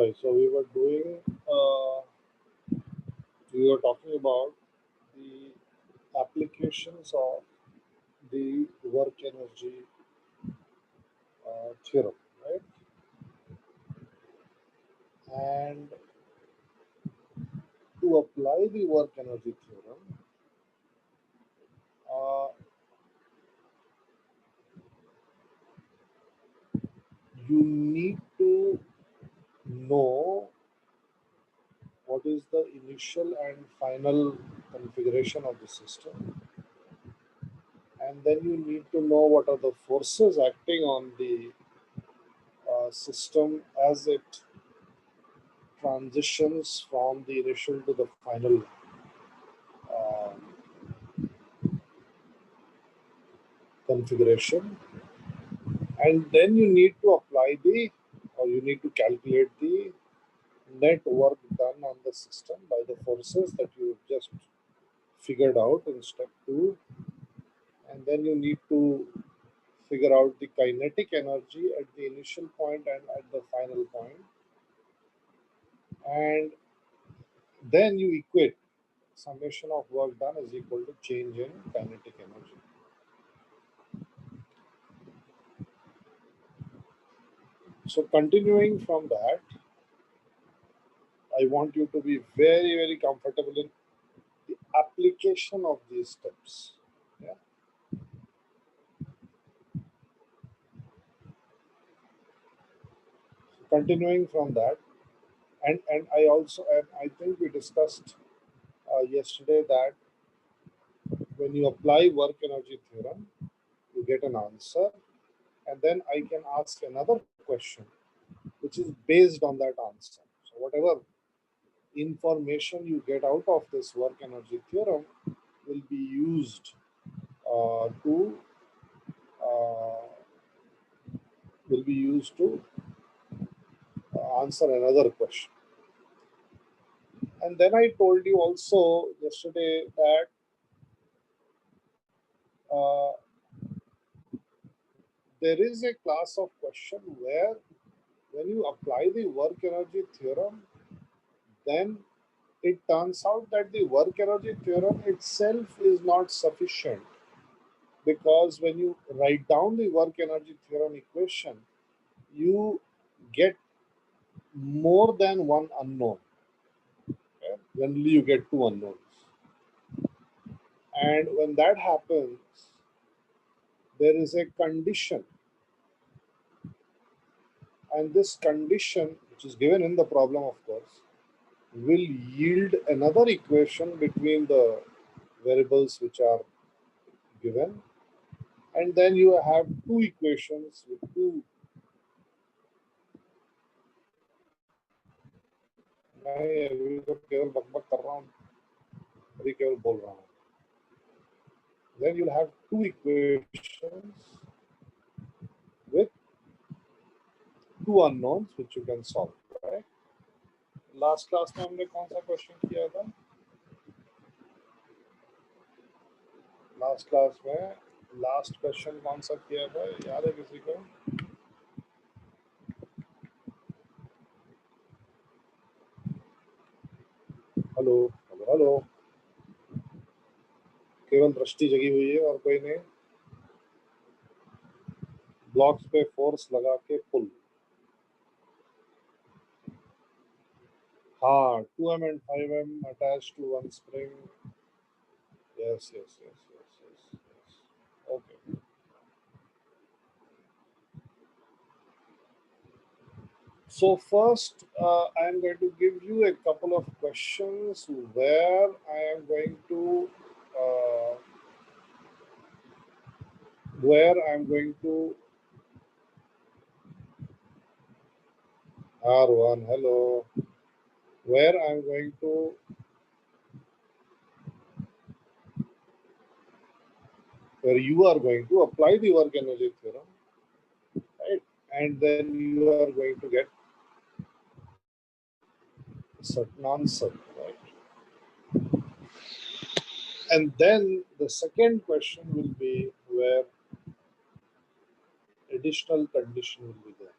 Right. So we were talking about the applications of the work energy theorem, right? And to apply the work energy theorem, uh, you need to know what is the initial and final configuration of the system, and then you need to know what are the forces acting on the system as it transitions from the initial to the final uh, configuration, and then you need to apply you need to calculate the net work done on the system by the forces that you just figured out in step 2, and then you need to figure out the kinetic energy at the initial point and at the final point, and then you equate summation of work done is equal to change in kinetic energy. So continuing from that, I want you to be very, very comfortable in the application of these steps. Yeah. So continuing from that, and I think we discussed yesterday that when you apply work energy theorem, you get an answer, and then I can ask another question, which is based on that answer. So whatever information you get out of this work energy theorem will be used to answer another question. And then I told you also yesterday that there is a class of question where when you apply the work energy theorem, then it turns out that the work energy theorem itself is not sufficient, because when you write down the work energy theorem equation, you get more than one unknown. Okay? Generally, you get two unknowns. And when that happens, there is a condition. And this condition, which is given in the problem, of course, will yield another equation between the variables which are given. And then you have two equations with two. मैं अभी तो केवल बकबक कर रहा हूँ, अभी केवल बोल रहा हूँ. Then you'll have two equations with two unknowns which you can solve, right? Last class में हमने कौन सा क्वेश्चन किया था? Last class में last question कौन सा किया था? याद है किसी को? हेलो हेलो हेलो, केवल दृष्टि जगी हुई है और कोई नहीं. ब्लॉक्स पे फोर्स लगा के पुल. हाँ, 2m and 5m attached to one spring. Yes. Okay. So first, I am going to give you a couple of questions where I am going to R1, hello, where I am going to you are going to apply the work energy theorem, right? And then you are going to get a certain answer, right? And then the second question will be where additional condition will be there.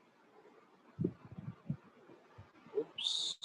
shapes.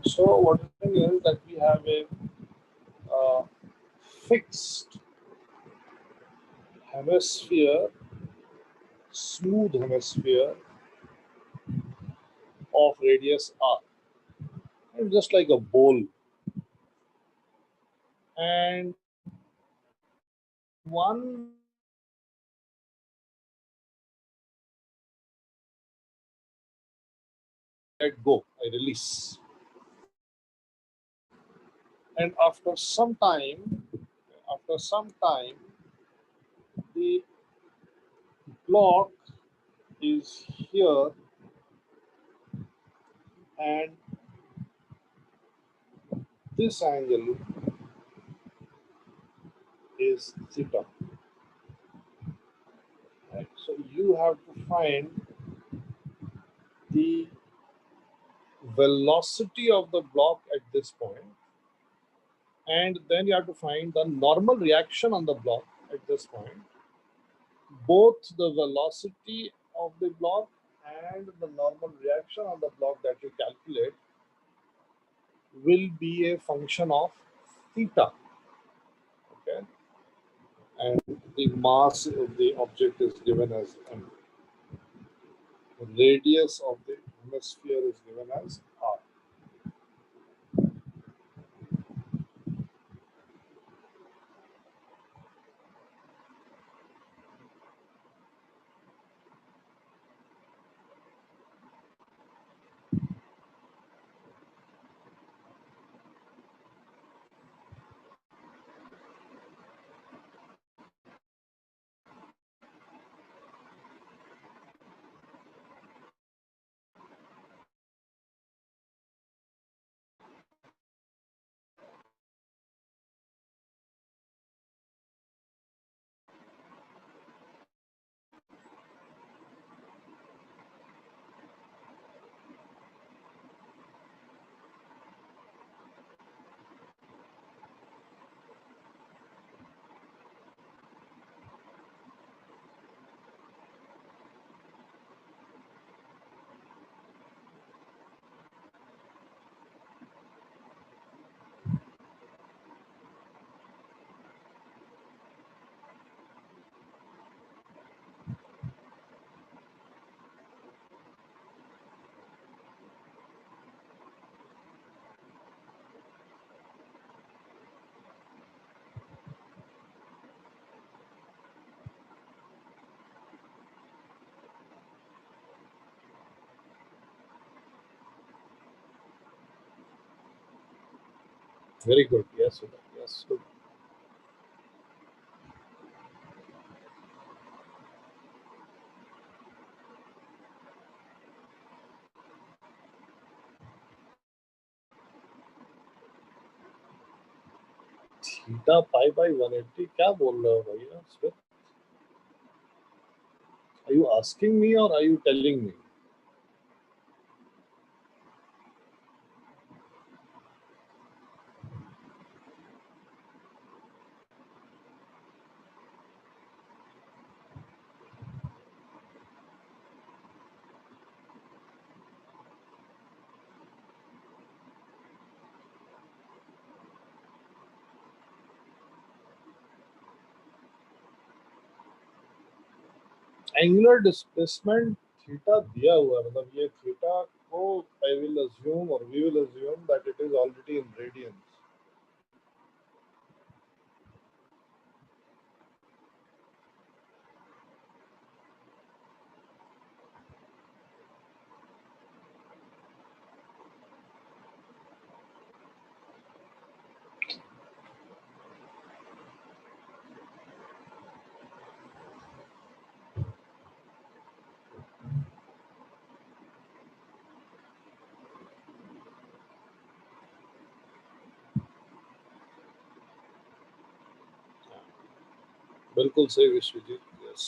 So what is happening is that we have a fixed hemisphere, smooth hemisphere of radius r, and just like a bowl. And one let go, I release. And after some time, the block is here and this angle is theta. Right? So you have to find the velocity of the block at this point, and then you have to find the normal reaction on the block at this point. Both the velocity of the block and the normal reaction on the block that you calculate will be a function of theta. Okay, and the mass of the object is given as m. The radius of the hemisphere is given as r. Very good. Yes, Sudha. Yes, good. Theta pi by 180 क्या बोल रहे हो भैया? Smith, are you asking me और are you telling me? Angular displacement theta दिया हुआ है, मतलब ये थीटा को आई विल अज्यूम और we will assume that it is already in radians. बिल्कुल सही विश्वजीत. यस,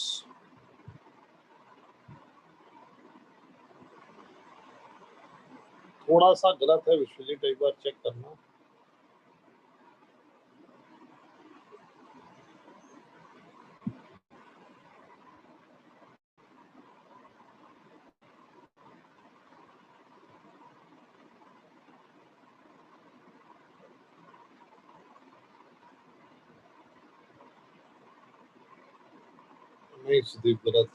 थोड़ा सा गलत है विश्वजीत, एक बार चेक करना. नहीं सुदीप, गलत.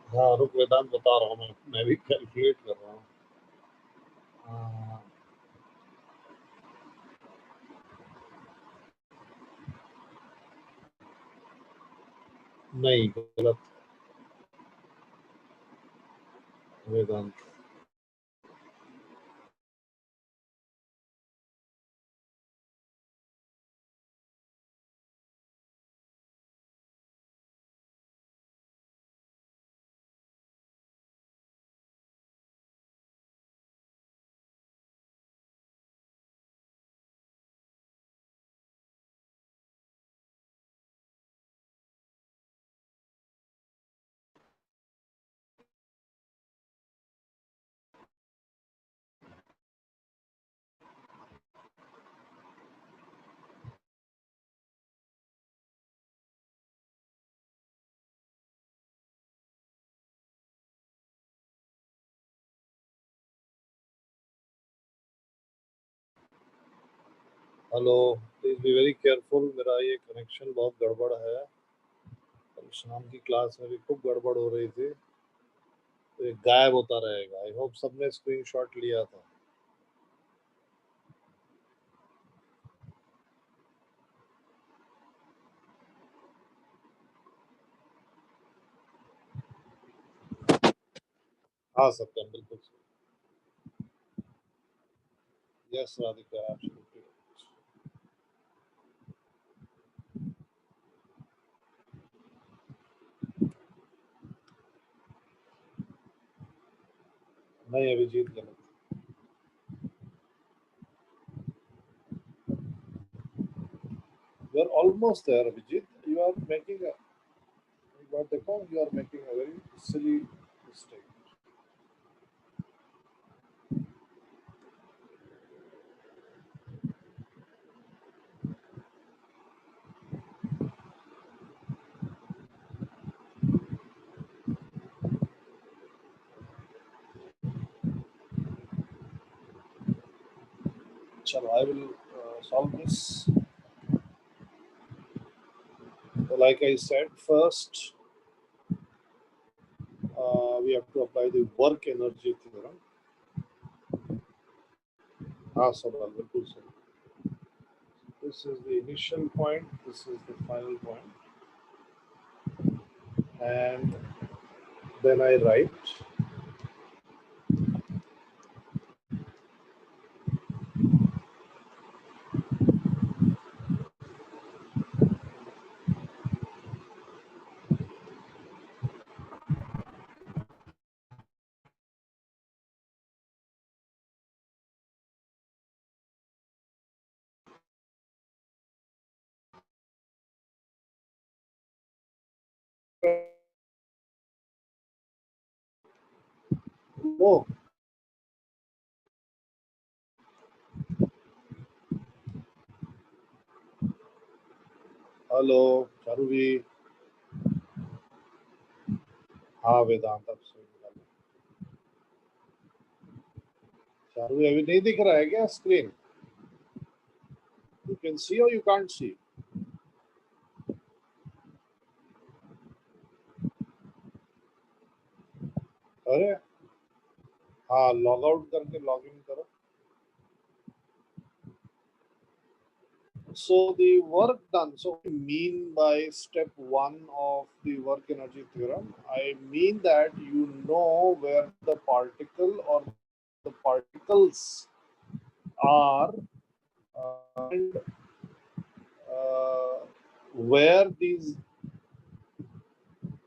हाँ रुक, वेदांत बता रहा हूँ, मैं भी कैलकुलेट कर रहा हूँ. नहीं गलत Vedant. Hello, please be very careful, मेरा ये कनेक्शन बहुत गड़बड़ है. कल शाम की क्लास में भी खूब गड़बड़ हो रही थी, तो ये गायब होता रहेगा. आई होप सबने स्क्रीनशॉट लिया था. हाँ सत्यम, बिल्कुल. Yes Radhika, absolutely. नहीं अभिजीत, गलत. You are almost there Abhijit. You are making a, एक बार देखो, you are making a very silly mistake. चलो, I will solve this. So like I said, first we have to apply the work energy theorem. हाँ सवाल बिल्कुल सही. This is the initial point, this is the final point, and then I write Oh, hello Charu भी. हाँ वेदांत अब से निकालो. चारू भी अभी नहीं दिख रहा है क्या स्क्रीन? यू कैन सी और यू कांट सी. अरे हाँ, लॉग आउट करके लॉग इन करो. So the work done. So I mean by step one of the work energy theorem, I mean that you know where the particle or the particles are, and where these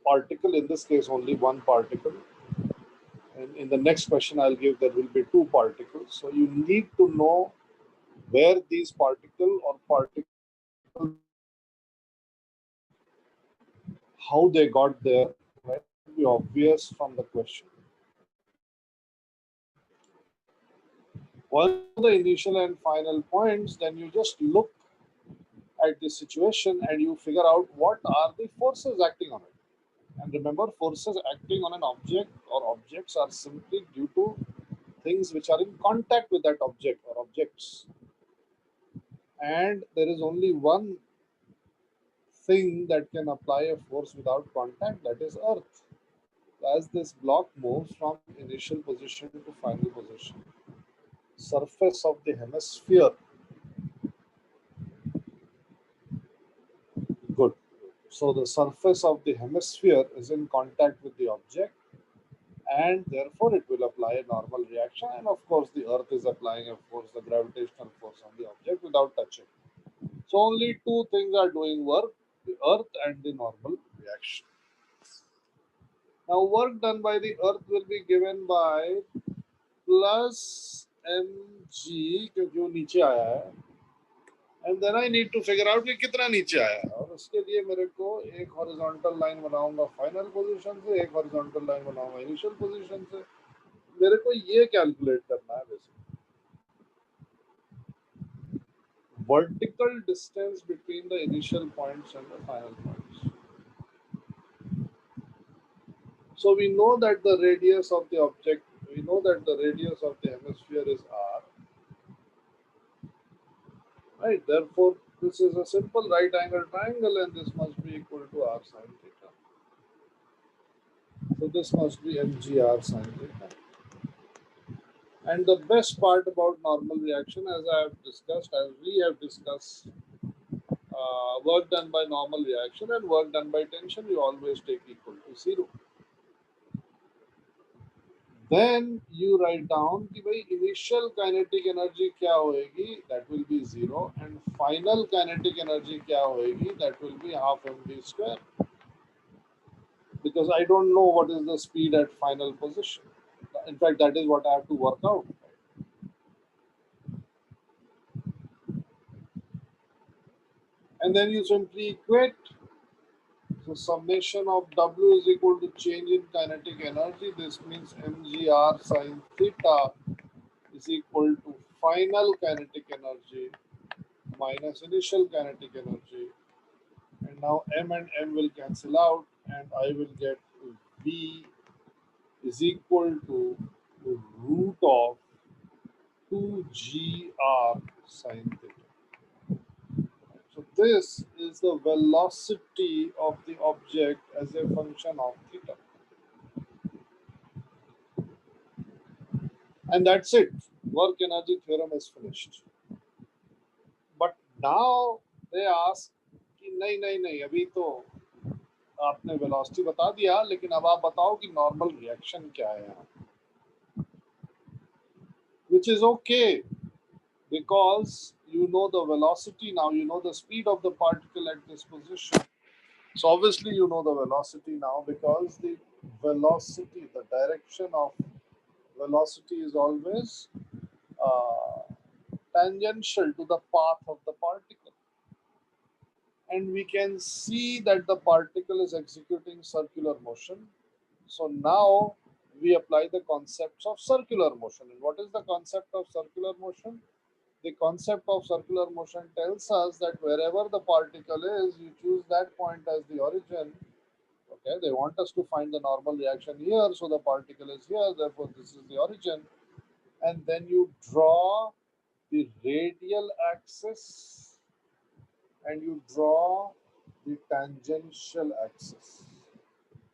particle, in this case only one particle, and in the next question I'll give there will be two particles. So you need to know where these particle or particle, how they got there, right? It will be obvious from the question. Once the initial and final points, then you just look at the situation and you figure out what are the forces acting on it. And remember, forces acting on an object or objects are simply due to things which are in contact with that object or objects. And there is only one thing that can apply a force without contact, that is Earth. As this block moves from initial position to final position, surface of the hemisphere. Good. So the surface of the hemisphere is in contact with the object, and therefore it will apply a normal reaction. And of course, the Earth is applying a force, the gravitational force on the object without touching. So only two things are doing work: the Earth and the normal reaction. Now, work done by the Earth will be given by plus mg, क्योंकि वो नीचे आया है. And then I need to figure out कि कितना नीचे आया, और उसके लिए मेरे को एक हॉरिजॉन्टल लाइन बनाऊंगा फाइनल पोजीशन से, एक हॉरिजॉन्टल लाइन बनाऊंगा इनिशियल पोजीशन से. मेरे को ये कैलकुलेट करना है basically vertical distance between the initial points and the final points. So we know that the radius of the object, we know that the radius of the hemisphere is r, right? Therefore, this is a simple right angle triangle, and this must be equal to r sine theta. So this must be mgr sine theta. And the best part about normal reaction, as I have discussed, as we have discussed, work done by normal reaction and work done by tension, you always take equal to 0. Then you write down कि भाई initial kinetic energy क्या होएगी, that will be 0, and final kinetic energy क्या होएगी, that will be half mv square, because I don't know what is the speed at final position. In fact, that is what I have to work out. And then you simply equate. So summation of W is equal to change in kinetic energy. This means mgr sine theta is equal to final kinetic energy minus initial kinetic energy. And now m and m will cancel out, and I will get V is equal to root of 2gr sine theta. So this is the velocity of the object as a function of theta. And that's it. Work energy theorem is finished. But now they ask कि नहीं नहीं नहीं, अभी तो आपने velocity बता दिया, लेकिन अब आप बताओ कि नॉर्मल रिएक्शन क्या है यहाँ. Which is okay, because you know the velocity now, you know the speed of the particle at this position. So obviously you know the velocity now, because the velocity, the direction of velocity is always tangential to the path of the particle. and we can see that the particle is executing circular motion. So now we apply the concepts of circular motion. And what is the concept of circular motion? The concept of circular motion tells us that wherever the particle is, you choose that point as the origin. Okay, they want us to find the normal reaction here, so the particle is here, therefore this is the origin. And then you draw the radial axis and you draw the tangential axis.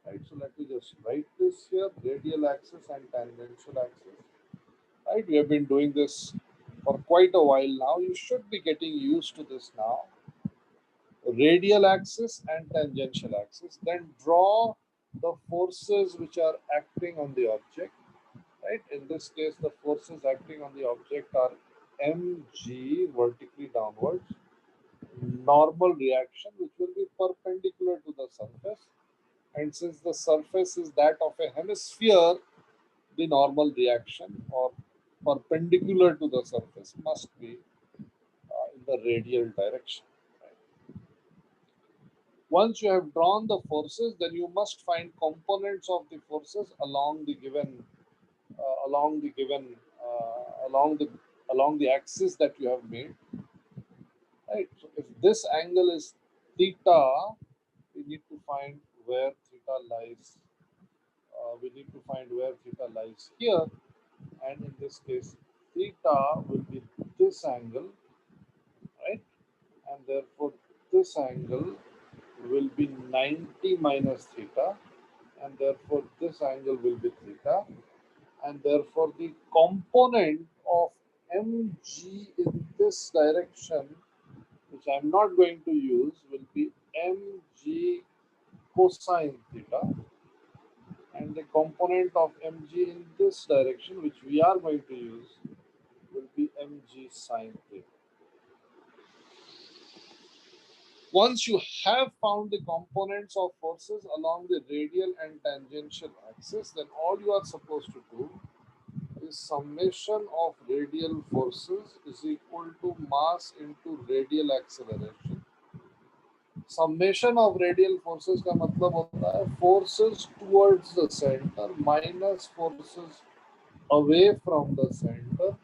Right, so let me just write this here, radial axis and tangential axis. Right, we have been doing this for quite a while now. You should be getting used to this now. Radial axis and tangential axis. Then draw the forces which are acting on the object. Right, in this case, the forces acting on the object are mg vertically downwards, normal reaction which will be perpendicular to the surface, and since the surface is that of a hemisphere, the normal reaction or perpendicular to the surface must be in the radial direction. Right? Once you have drawn the forces, then you must find components of the forces along the given along the given along the axis that you have made. Right. So if this angle is theta, we need to find where theta lies. We need to find where theta lies here, and in this case, theta will be this angle, right? And therefore, this angle will be 90 minus theta, and therefore this angle will be theta, and therefore the component of mg in this direction, which I'm not going to use, will be mg cosine theta, and the component of mg in this direction, which we are going to use, will be mg sine theta. Once you have found the components of forces along the radial and tangential axis, then all you are supposed to do is summation of radial forces is equal to mass into radial acceleration. Summation of radial forces का मतलब होता है forces towards the center minus forces away from the center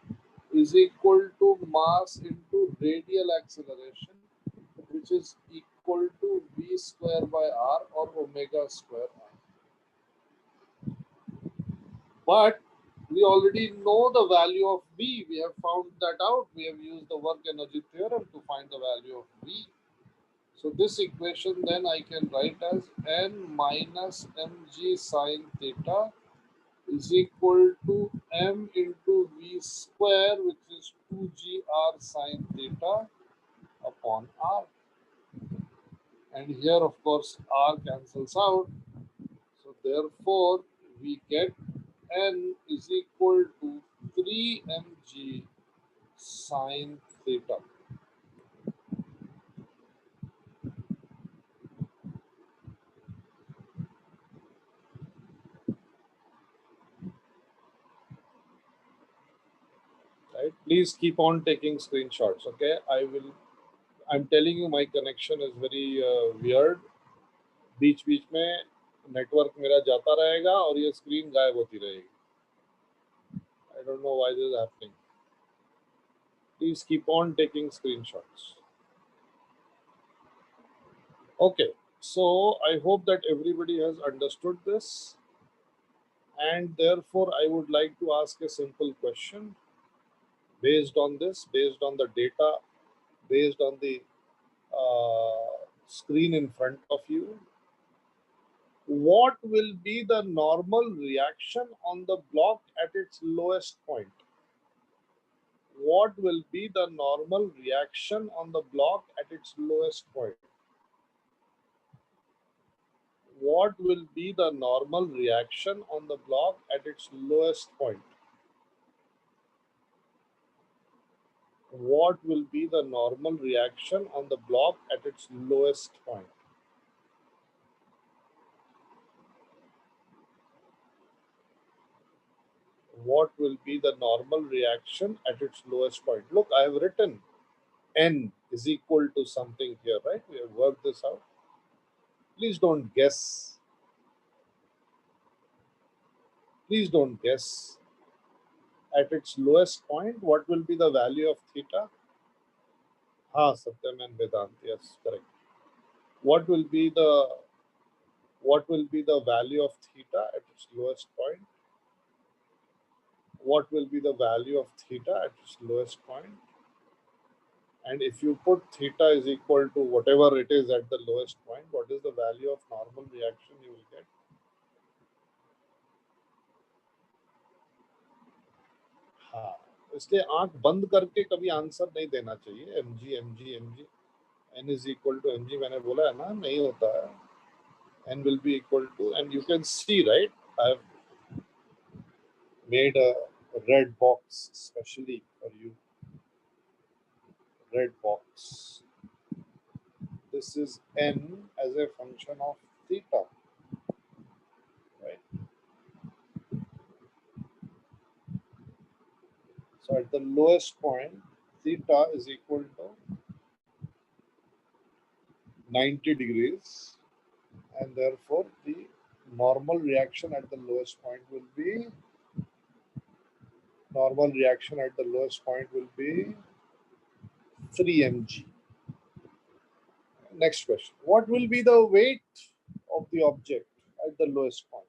is equal to mass into radial acceleration, which is equal to v square by r or omega square r. But we already know the value of v. We have found that out. We have used the work energy theorem to find the value of v. So this equation then I can write as n minus mg sine theta is equal to m into v square, which is 2gr sine theta upon r. And here, of course, r cancels out. So therefore, we get n is equal to 3 mg sine theta. Right? Please keep on taking screenshots. Okay, I'm telling you, my connection is very weird. बीच बीच में network मेरा जाता रहेगा और ये screen गायब होती रहेगी. I don't know why this is happening. Please keep on taking screenshots. Okay, so I hope that everybody has understood this, and therefore I would like to ask a simple question based on this, based on the data, based on the screen in front of you. What will be the normal reaction on the block at its lowest point? What will be the normal reaction on the block at its lowest point? What will be the normal reaction on the block at its lowest point? What will be the normal reaction on the block at its lowest point? What will be the normal reaction at its lowest point? Look, I have written n is equal to something here, right? We have worked this out. Please don't guess. Please don't guess. At its lowest point, what will be the value of theta? Satyam and Vedant. Yes, correct. What will be the value of theta at its lowest point? What will be the value of theta at its lowest point? And if you put theta is equal to whatever it is at the lowest point, what is the value of normal reaction you will get? हाँ, इसलिए आंख बंद करके कभी answer नहीं देना चाहिए. mg n is equal to mg मैंने बोला है ना, नहीं होता है. N will be equal to, and you can see, right, I've made a red box specially for you. Red box. This is n as a function of theta, right? So at the lowest point, theta is equal to 90 degrees, and therefore the normal reaction at the lowest point will be 3 mg. Next question. What will be the weight of the object at the lowest point?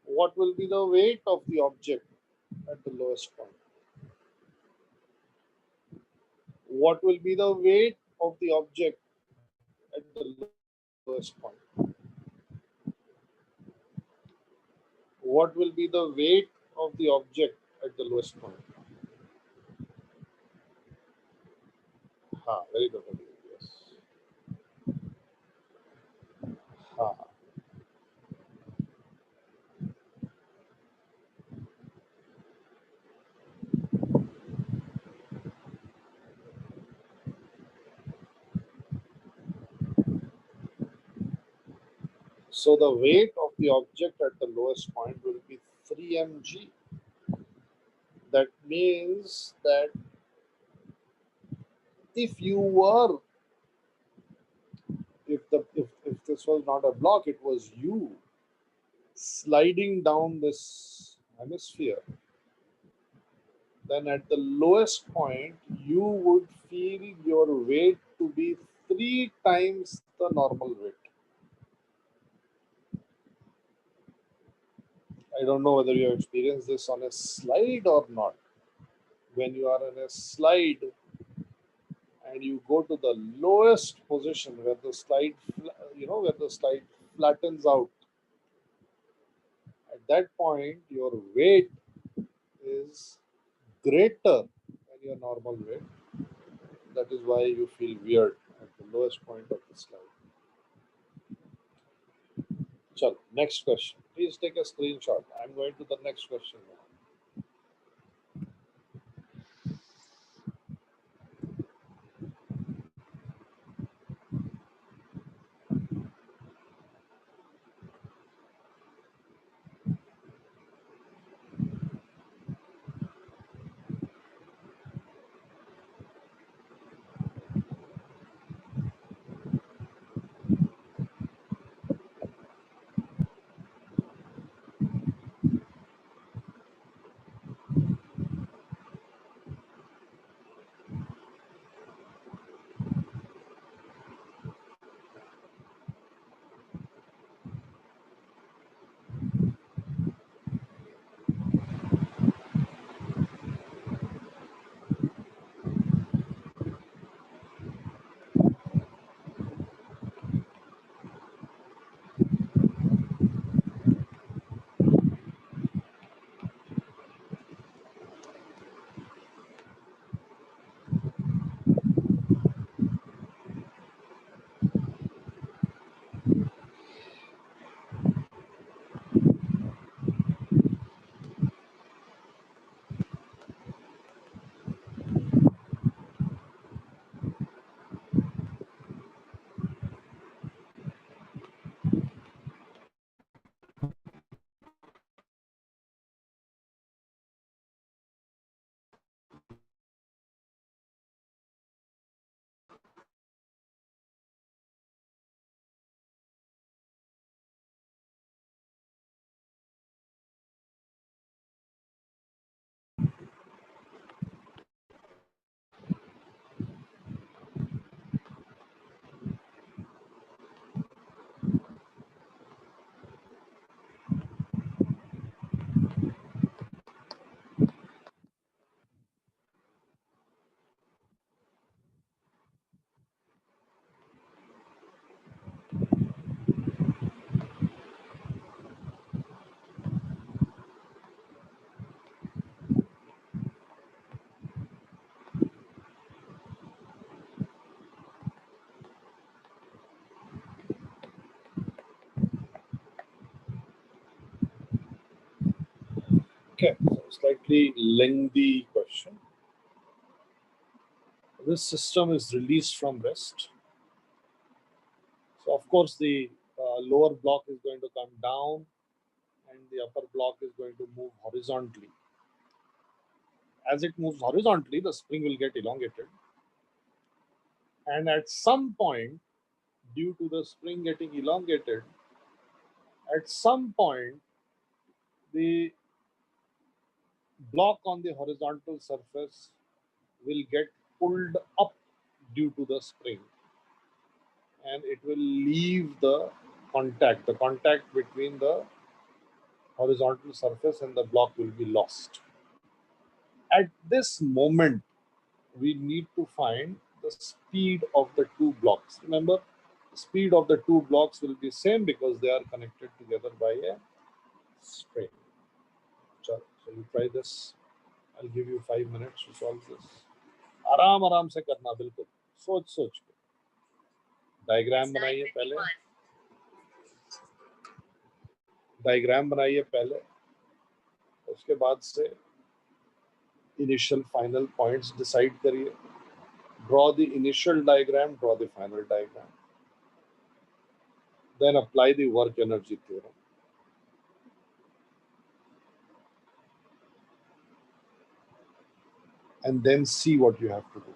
What will be the weight of the object at the lowest point? What will be the weight of the object at the lowest point? What will be the weight of the object at the lowest point? Very good. Yes. So the weight of the object at the lowest point will be 3 mg. That means that if this was not a block, it was you sliding down this hemisphere, then at the lowest point you would feel your weight to be 3 times the normal weight. I don't know whether you have experienced this on a slide or not. When you are in a slide and you go to the lowest position where the slide, where the slide flattens out, at that point your weight is greater than your normal weight. That is why you feel weird at the lowest point of the slide. Chalo, next question. Please take a screenshot. I'm going to the next question now. Okay, so slightly lengthy question. This system is released from rest. So of course the lower block is going to come down and the upper block is going to move horizontally. As it moves horizontally, the spring will get elongated. And at some point, due to the spring getting elongated, at some point, the block on the horizontal surface will get pulled up due to the spring, and it will leave the contact between the horizontal surface and the block will be lost. At this moment, we need to find the speed of the two blocks. Remember, the speed of the two blocks will be same because they are connected together by a string. So you try this. I'll give you 5 minutes to solve this. आराम से करना, बिल्कुल सोच के. Diagram बनाइए पहले. उसके बाद से initial final points decide करिए. Draw the initial diagram, draw the final diagram. Then apply the work energy theorem. And then see what you have to do.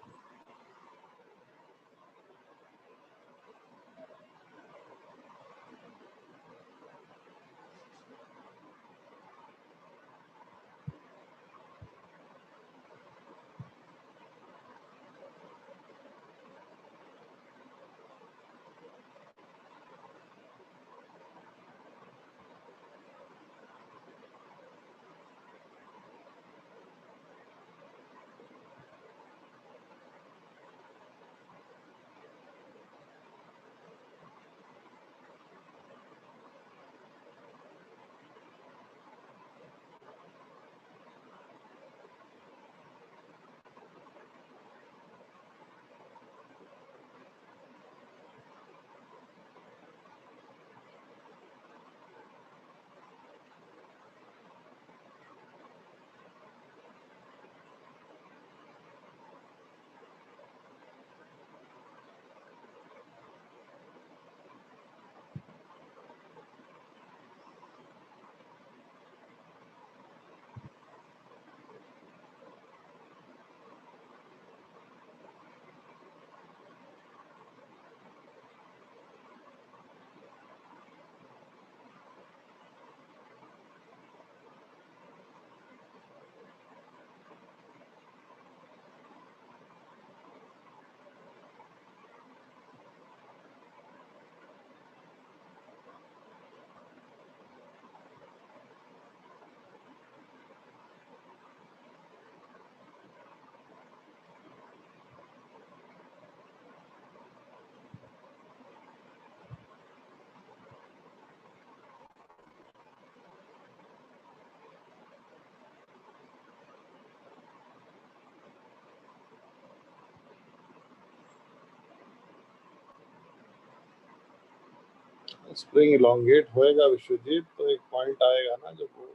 Spring elongate होएगा विश्वजीत, तो एक पॉइंट आएगा ना जब वो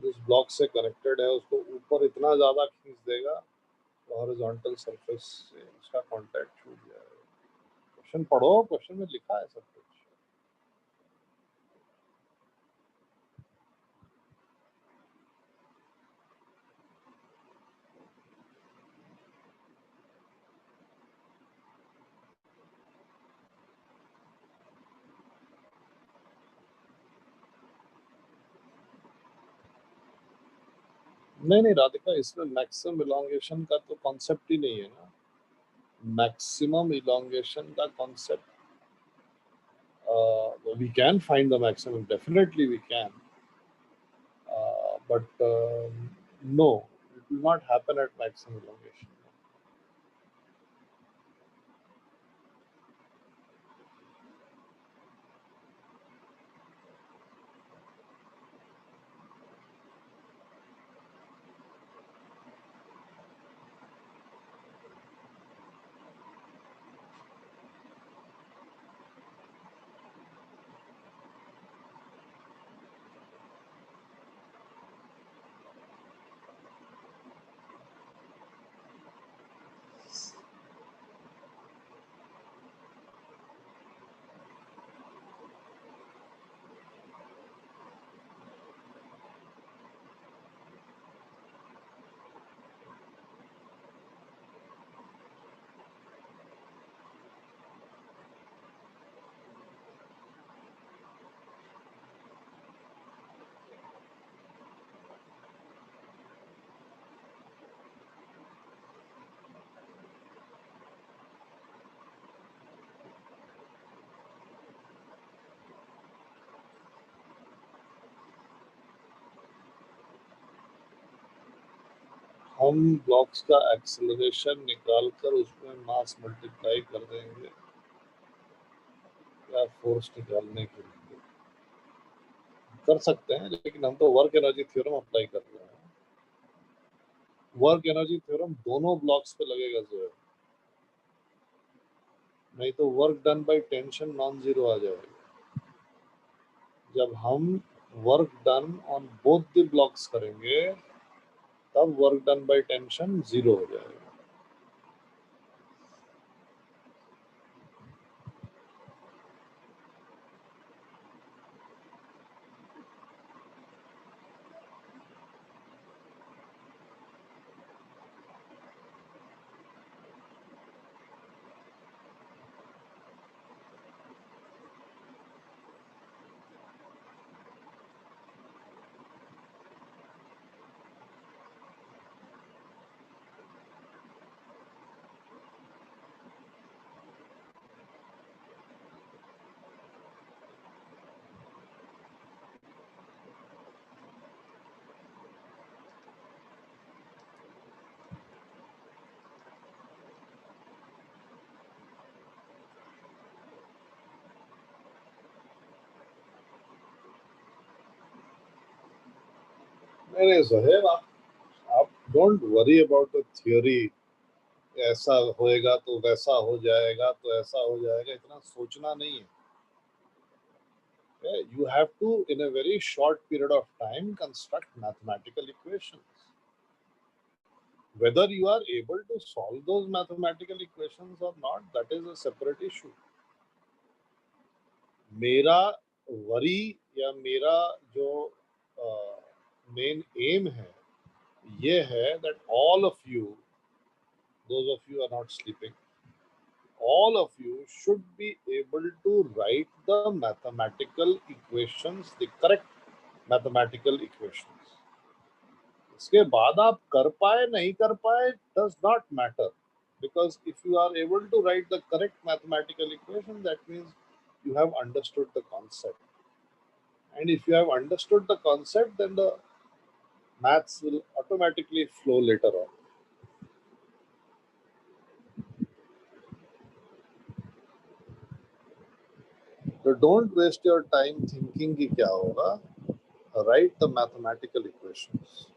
जिस ब्लॉक से कनेक्टेड है उसको ऊपर इतना ज्यादा खींच देगा तो हॉरिजॉन्टल सरफेस से उसका कांटेक्ट छूट जाएगा. क्वेश्चन पढ़ो, क्वेश्चन में लिखा है सब कुछ. नहीं राधिका, इसमें मैक्सिमम इलोंगेशन का तो कॉन्सेप्ट ही नहीं है ना. मैक्सिमम इलोंगेशन का concept, we can find the maximum, definitely we can, but no, it will not happen at maximum elongation. हम ब्लॉक्स का एक्सेलरेशन निकाल कर उसमें मास मल्टीप्लाई कर देंगे या फोर्स निकालने के लिए कर सकते हैं, लेकिन हम तो वर्क एनर्जी थ्योरम अप्लाई कर रहे हैं। वर्क एनर्जी थ्योरम दोनों ब्लॉक्स पे लगेगा जो, नहीं तो work done by tension non zero आ जाएगा। जब हम work done on both the blocks करेंगे तब work done by tension zero हो जाएगा। नहीं जोहेब, आप don't worry about the theory, ऐसा होएगा तो वैसा हो जाएगा तो ऐसा हो जाएगा, इतना सोचना नहीं है। You have to, in a very short period of time, construct mathematical equations. Whether you are able to solve those mathematical equations or not, that is a separate issue. मेरा वरी या मेरा जो मेन एम है ये है that all of you, those of you are not sleeping, all of you should be able to write the mathematical equations, the correct mathematical equations. इसके बाद आप कर पाए नहीं कर पाए does not matter, because if you are able to write the correct mathematical equation, that means you have understood the concept, and if you have understood the concept, then the maths will automatically flow later on. So don't waste your time thinking कि क्या होगा. Write the mathematical equations.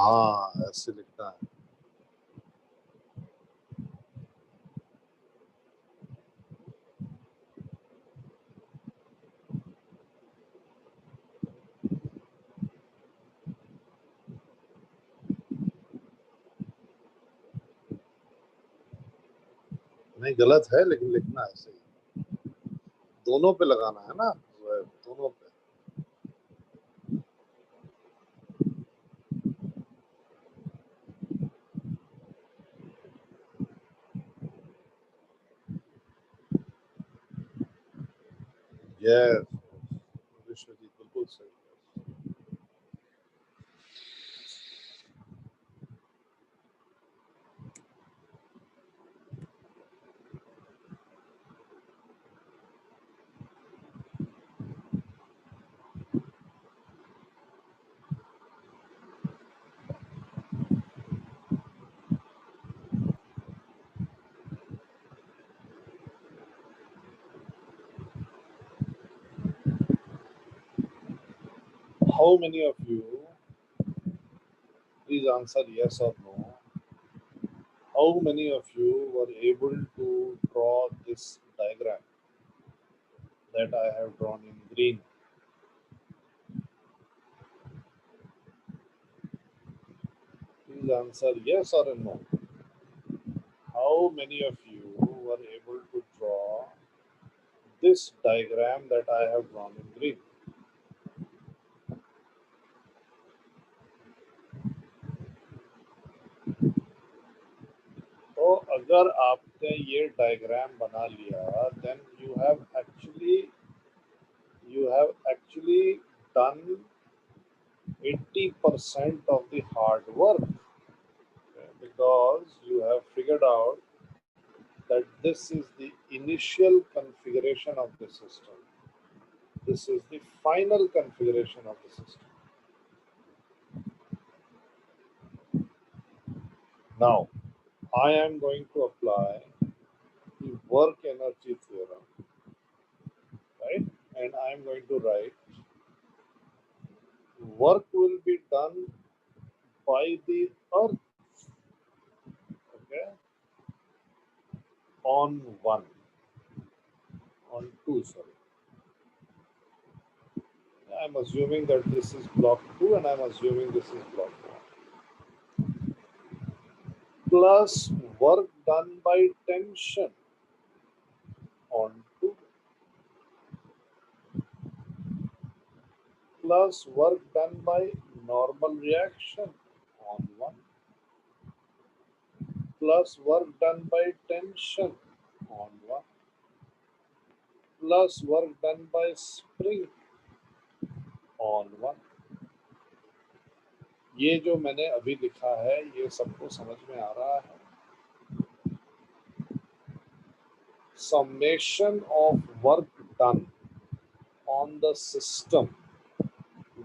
हाँ, ऐसे लिखना है. नहीं गलत है, लेकिन लिखना है सही. दोनों पे लगाना है ना, दोनों पे. Yes, विश्वजीत बिल्कुल सही. How many of you, please answer yes or no, how many of you were able to draw this diagram that I have drawn in green? Please answer yes or no. How many of you were able to draw this diagram that I have drawn in green? तो अगर आपने ये diagram बना लिया, then you have actually done 80% of the hard work, okay, because you have figured out that this is the initial configuration of the system. This is the final configuration of the system. Now, I am going to apply the work energy theorem, right? And I am going to write work will be done by the earth, okay, on two, sorry. I'm assuming that this is block 2 and I'm assuming this is block 1. Plus work done by tension on 2. Plus work done by normal reaction on 1. Plus work done by tension on 1. Plus work done by spring on 1. ये जो मैंने अभी लिखा है ये सबको समझ में आ रहा है? Summation of work done on the system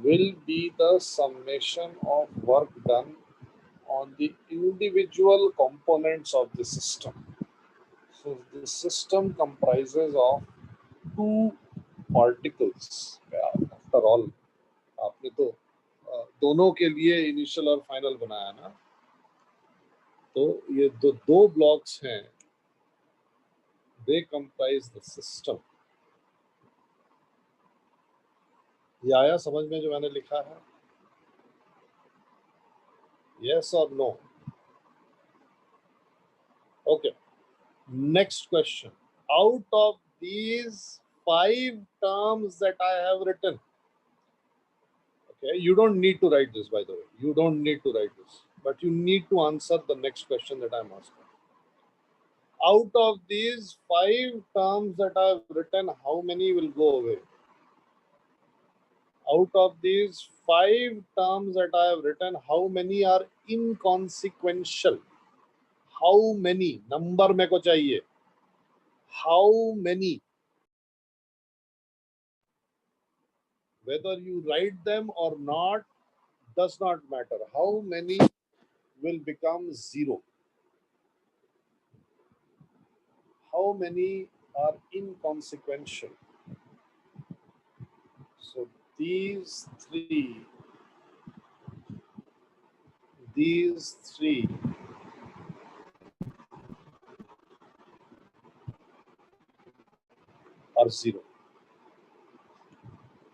will be the summation of work done on the individual components of the system. So the system comprises of two particles. After all, आपने तो दोनों के लिए इनिशियल और final बनाया ना, तो ये दो ब्लॉक्स हैं, they comprise the system. ये आया समझ में जो मैंने लिखा है? Yes or no? Okay. Next question. Out of these 5 terms that I have written, okay, you don't need to write this, by the way. You don't need to write this, but you need to answer the next question that I'm asking. Out of these 5 terms that I have written, how many will go away? Out of these 5 terms that I have written, how many are inconsequential? How many? Number मेरे को चाहिए. How many? Whether you write them or not does not matter. How many will become 0? How many are inconsequential? So these three are 0.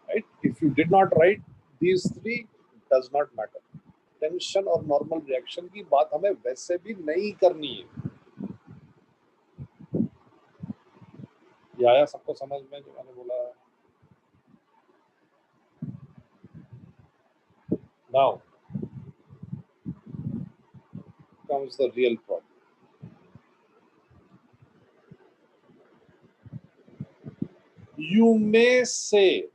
Right? If you did not write these 3, does not matter. Tension और normal reaction की बात हमें वैसे भी नहीं करनी है. ये आया सबको समझ में जो मैंने बोला है? Now comes the real problem. You may say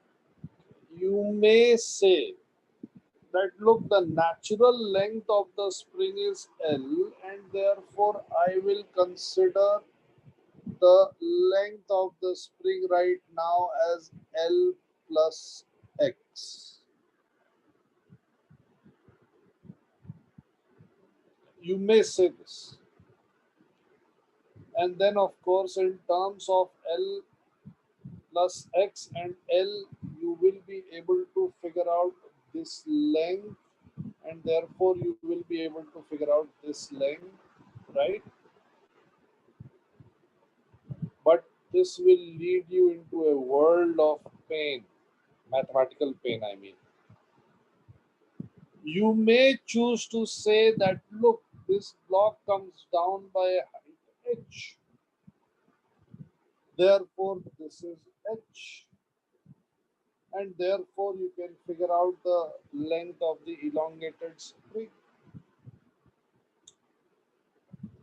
that look, the natural length of the spring is L, and therefore I will consider the length of the spring right now as L plus X. You may say this. And then of course in terms of L plus X and L, you will be able to figure out this length, and therefore you will be able to figure out this length right? But this will lead you into a world of pain, mathematical pain, I mean. You may choose to say that, look, this block comes down by a height h, therefore this is h, and therefore you can figure out the length of the elongated spring.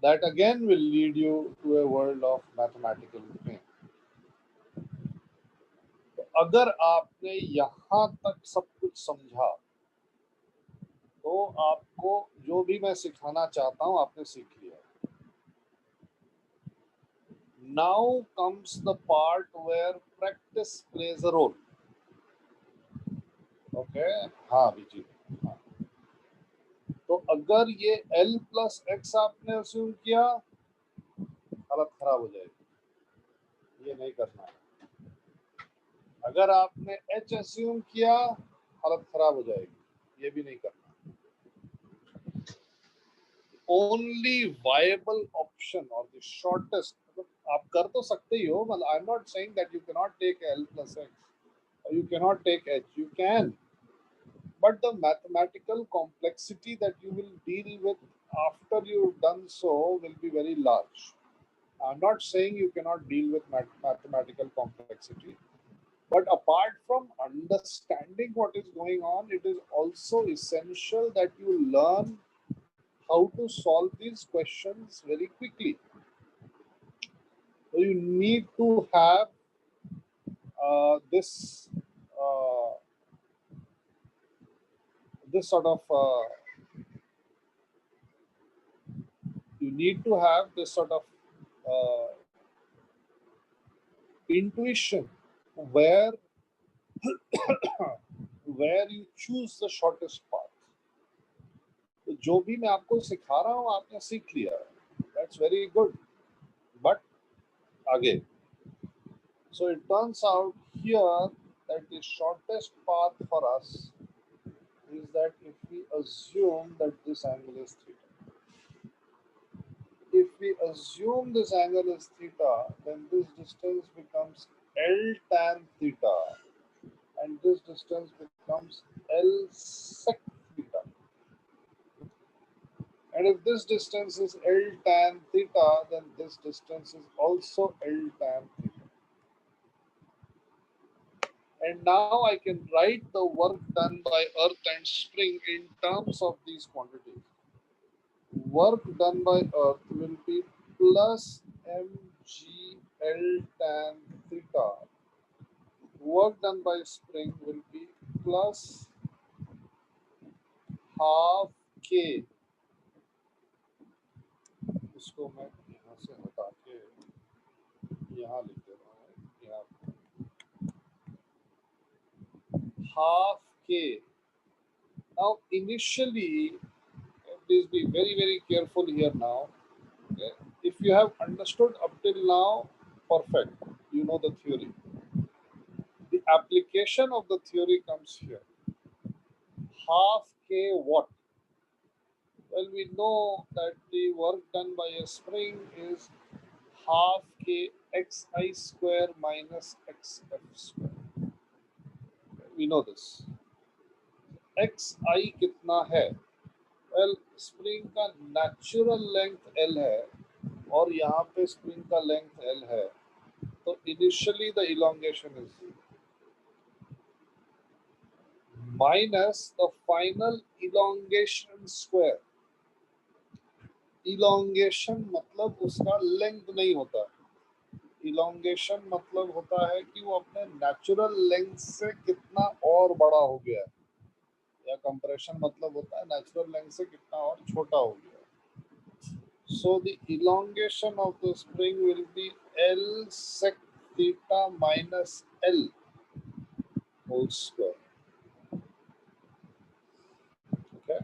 That again will lead you to a world of mathematical pain. अगर आपने यहाँ तक सब कुछ समझा तो आपको जो भी मैं सिखाना चाहता हूँ आपने सीख लिया. Now comes the part where practice plays a role. Okay? हाँ बीजी. हाँ. तो अगर ये L plus X आपने assume किया, हालत खराब हो जाएगी. ये नहीं करना है. अगर आपने H assume किया, हालत खराब हो जाएगी. ये भी नहीं करना. Only viable option or the shortest, आप कर तो सकते ही हो, मतलब I'm not saying that you cannot take L plus X or you cannot take H, you can, but the mathematical complexity that you will deal with after you've done so will be very large. I'm not saying you cannot deal with mathematical complexity, but apart from understanding what is going on, it is also essential that you learn how to solve these questions very quickly. So you need to have this this sort of you need to have this sort of uh, intuition where where you choose the shortest path. तो जो भी मैं आपको सिखा रहा हूँ आपने सीख लिया, that's very good, but आगे. So it turns out here that the shortest path for us is that if we assume that this angle is theta. If we assume this angle is theta, then this distance becomes L tan theta, and this distance becomes L sec theta. And if this distance is L tan theta, then this distance is also L tan theta. And now I can write the work done by earth and spring in terms of these quantities. Work done by earth will be plus mg L tan theta. Work done by spring will be plus half k. इसको मैं यहाँ से हटा के यहाँ लिख दे रहा हूँ. यहाँ half k. Now initially, please be very very careful here now. Okay? If you have understood up till now, perfect. You know the theory. The application of the theory comes here. Half k what? Well, we know that the work done by a spring is half k xi square minus xf square. We know this. xi कितना है? Well, spring का natural length L है और यहाँ पे spring का length L है, तो initially the elongation is minus the final elongation square. Elongation मतलब उसका लेंथ नहीं होता. Elongation मतलब होता है कि वो अपने नेचुरल लेंथ से कितना और बड़ा हो गया है, या कंप्रेशन मतलब होता है नेचुरल लेंथ से कितना और छोटा हो गया. So the elongation of the spring will be L sec theta minus L whole square. Okay.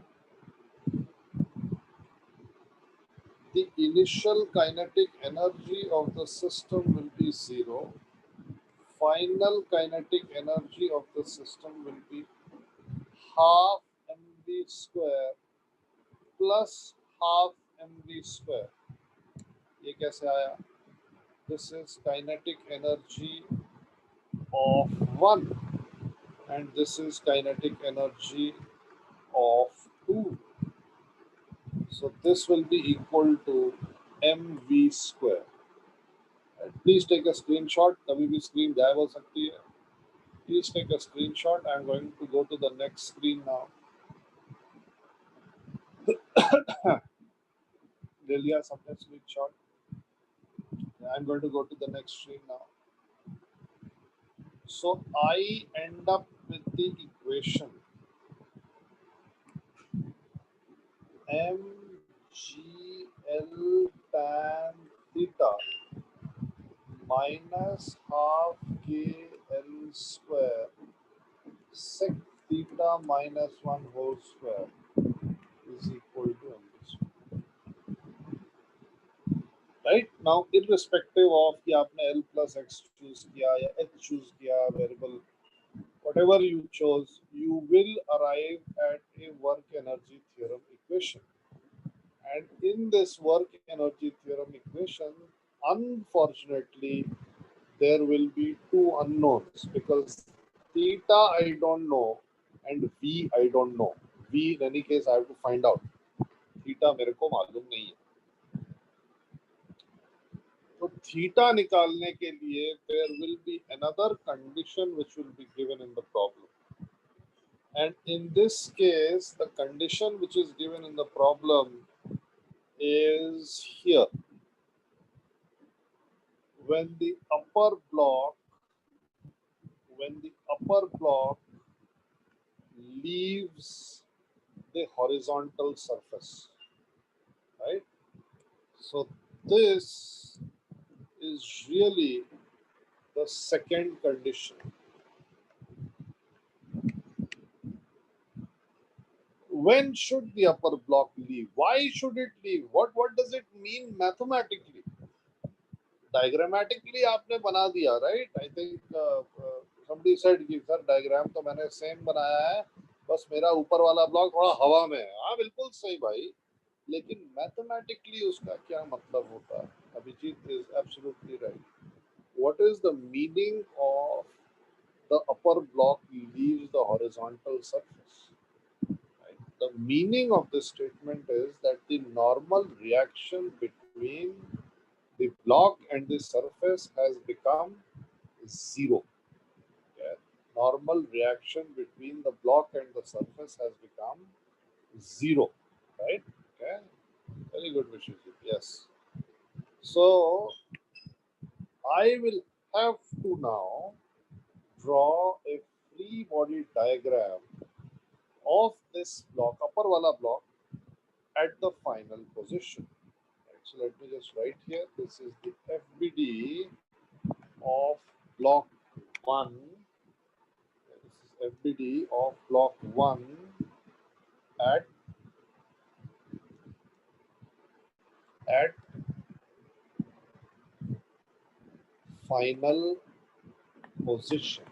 The initial kinetic energy of the system will be 0. Final kinetic energy of the system will be half mv square plus half mv square. ये कैसे आया? This is kinetic energy of 1 and this is kinetic energy of 2. So this will be equal to mv square. And please take a screenshot. कभी भी screen गायब हो सकती है. Please take a screenshot. I'm going to go to the next screen now. ले लिया सबने screenshot. I'm going to go to the next screen now. So I end up with the equation mgl tan theta minus half kl square sec theta minus 1 whole square is equal to mv square. Right now, irrespective of कि आपने l plus x choose किया या h choose किया variable, whatever you chose, you will arrive at a work energy theorem equation. And in this work energy theorem equation, unfortunately, there will be two unknowns because theta I don't know and v I don't know. V in any case I have to find out. Theta मेरे को मालूम नहीं है. तो theta निकालने के लिए there will be another condition which will be given in the problem. And in this case, the condition which is given in the problem is here. When the upper block leaves the horizontal surface, right? So this is really the second condition. When should the upper block leave? Why should it leave? What does it mean mathematically? Diagrammatically आपने बना दिया, right? I think somebody said कि sir diagram तो मैंने same बनाया है, बस मेरा ऊपर वाला ब्लॉक थोड़ा हवा में है. हाँ बिल्कुल सही भाई, लेकिन mathematically उसका क्या मतलब होता है? Abhijit is absolutely right. What is the meaning of the upper block leaves the horizontal surface? Right? The meaning of this statement is that the normal reaction between the block and the surface has become zero. Okay? Normal reaction between the block and the surface has become zero. Right? Okay. Very good, Vishwajit. Yes. So I will have to now draw a free body diagram of this block, upper wala block, at the final position. Right, so let me just write here. This is the FBD of block 1. This is FBD of block 1 at final position.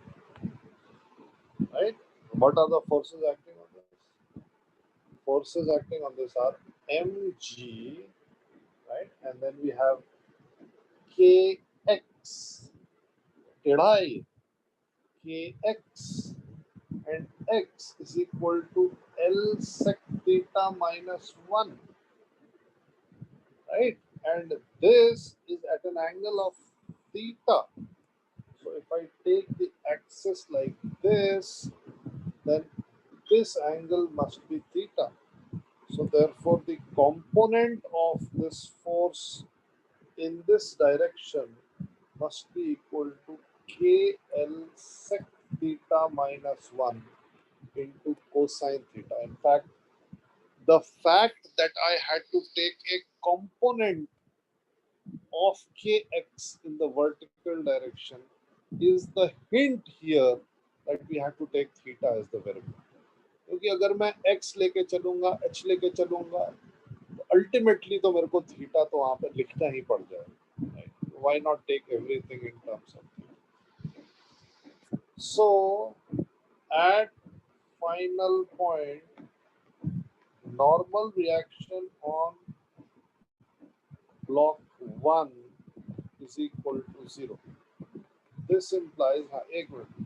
Right? What are the forces acting on this? Forces acting on this are mg, right? And then we have kx, kx, and x is equal to L sec theta minus 1, right? And this is at an angle of theta. So if I take the axis like this, then this angle must be theta. So therefore the component of this force in this direction must be equal to KL sec theta minus 1 into cosine theta. In fact, the fact that I had to take a component of kx in the vertical direction is the hint here that we have to take theta as the variable. क्योंकि अगर मैं x लेके चलूंगा, h लेके चलूंगा, ultimately तो मेरे को थीटा तो वहां पे लिखना ही पड़ जाएगा. Why not take everything in terms of theta? So at final point, normal reaction on block 1 is equal to 0. This implies, एक minute,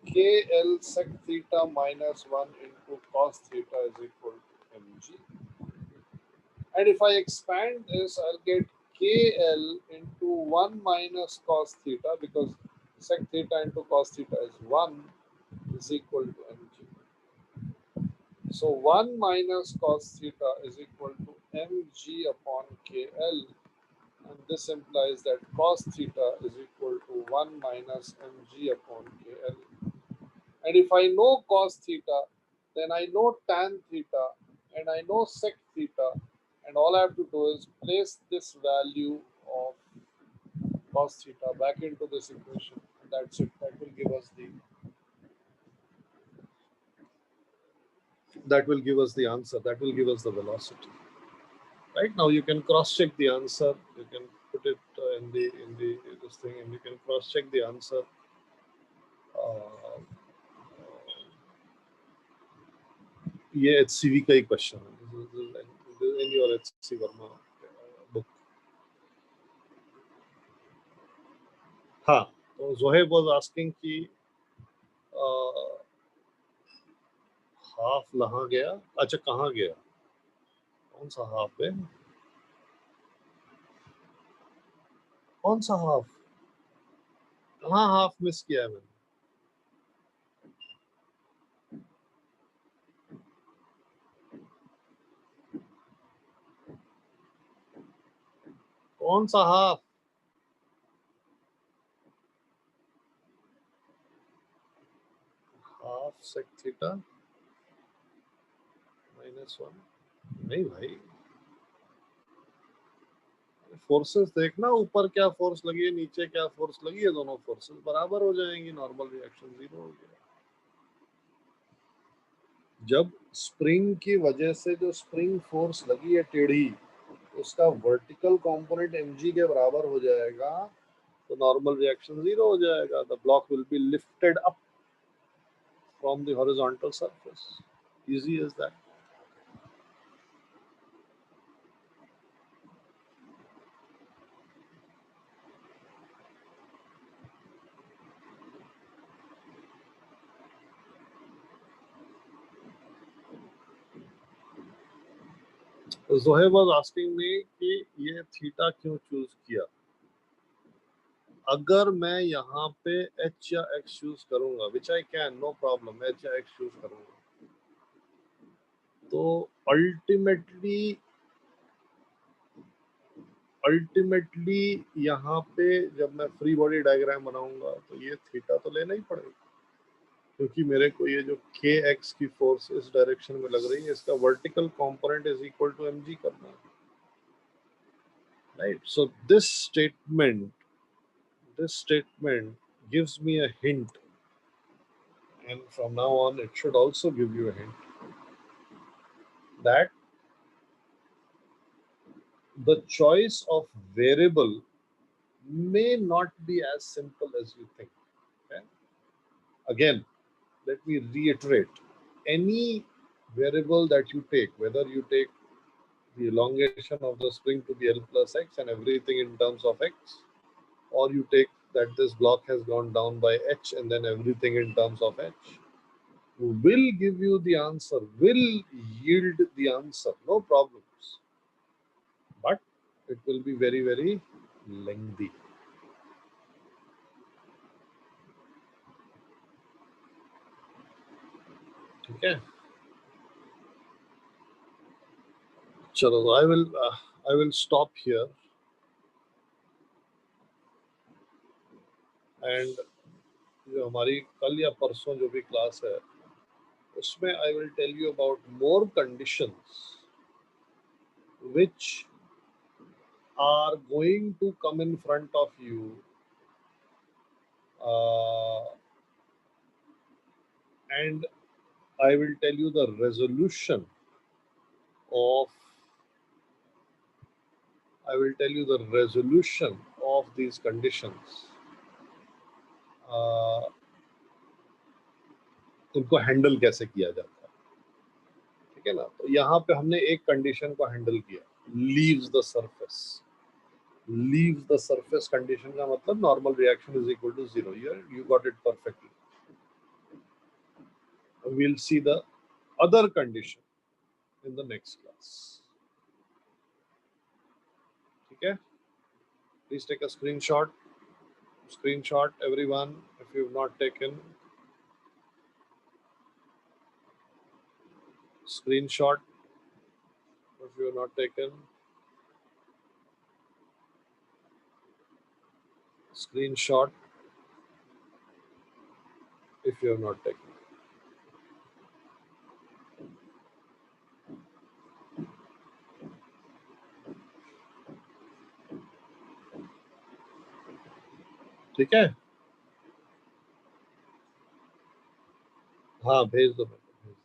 KL sec theta minus 1 into cos theta is equal to mg. And if I expand this, I'll get KL into 1 minus cos theta, because sec theta into cos theta is 1, is equal to mg. So 1 minus cos theta is equal to mg upon KL. And this implies that cos theta is equal to 1 minus mg upon KL. And if I know cos theta, then I know tan theta, and I know sec theta, and all I have to do is place this value of cos theta back into this equation, and that's it. That will give us the answer. That will give us the velocity. Right now, you can cross-check the answer. You can put it in the this thing, and you can cross-check the answer. ये HCV का ही question है in your HC Verma book. हाँ, तो Zohaib was asking कि half कहाँ गया? अच्छा, कहाँ गया? कौन सा हाफ है? कौन सा हाफ? कहाँ हाफ मिस किया है मैंने? कौन सा हाफ? Half sec theta -1? नहीं भाई, फोर्सेस देखना, ऊपर क्या फोर्स लगी है, नीचे क्या फोर्स लगी है, दोनों फोर्सेस बराबर हो जाएंगी, नॉर्मल रिएक्शन 0 हो गया। जब स्प्रिंग की वजह से जो स्प्रिंग फोर्स लगी है टेढ़ी, उसका वर्टिकल कंपोनेंट mg के बराबर हो जाएगा, तो नॉर्मल रिएक्शन 0 हो जाएगा। The block will be lifted up from the horizontal surface. Easy is that. Zohaib was asking me कि ये थीटा क्यों चूज किया। अगर मैं यहाँ पे h या x चूज करूंगा, which I can, no problem, h या x चूज करूंगा, तो अल्टीमेटली यहाँ पे जब मैं फ्री बॉडी डायग्राम बनाऊंगा तो ये थीटा तो लेना ही पड़ेगा, क्योंकि मेरे को ये जो kx की फोर्स इस डायरेक्शन में लग रही है, इसका vertical component is equal to mg करना है, right. So this statement gives me a hint, and from now on it should also give you a hint that the choice of variable may not be as simple as you think. Okay? Again, let me reiterate, any variable that you take, whether you take the elongation of the spring to be L plus x and everything in terms of x, or you take that this block has gone down by h and then everything in terms of h, will give you the answer, will yield the answer, no problems. But it will be very, very lengthy. Okay. Chalo, I will stop here, and जो हमारी कल या परसों जो भी class है, उसमें I will tell you about more conditions which are going to come in front of you and I will tell you the resolution of these conditions. उनको हैंडल कैसे किया जाता है, ठीक है ना। तो यहाँ पे हमने एक कंडीशन को हैंडल किया, leaves the surface. Leaves the surface condition का मतलब normal reaction is equal to 0. Here you got it perfectly. We'll see the other condition in the next class. Okay? Please take a screenshot. Screenshot everyone if you've not taken. Screenshot if you've not taken. Screenshot if you have not taken. ठीक है? हाँ भेज दो मेरे को.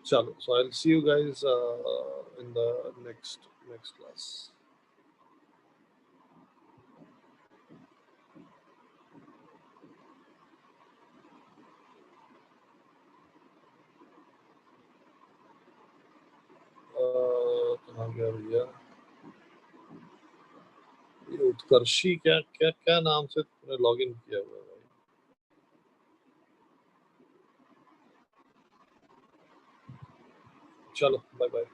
चलो, so I'll see you guys in the next class. कहाँ गया भैया? ये उत्कर्षी क्या क्या क्या नाम से तुमने लॉग इन किया हुआ है भाई? चलो बाय बाय.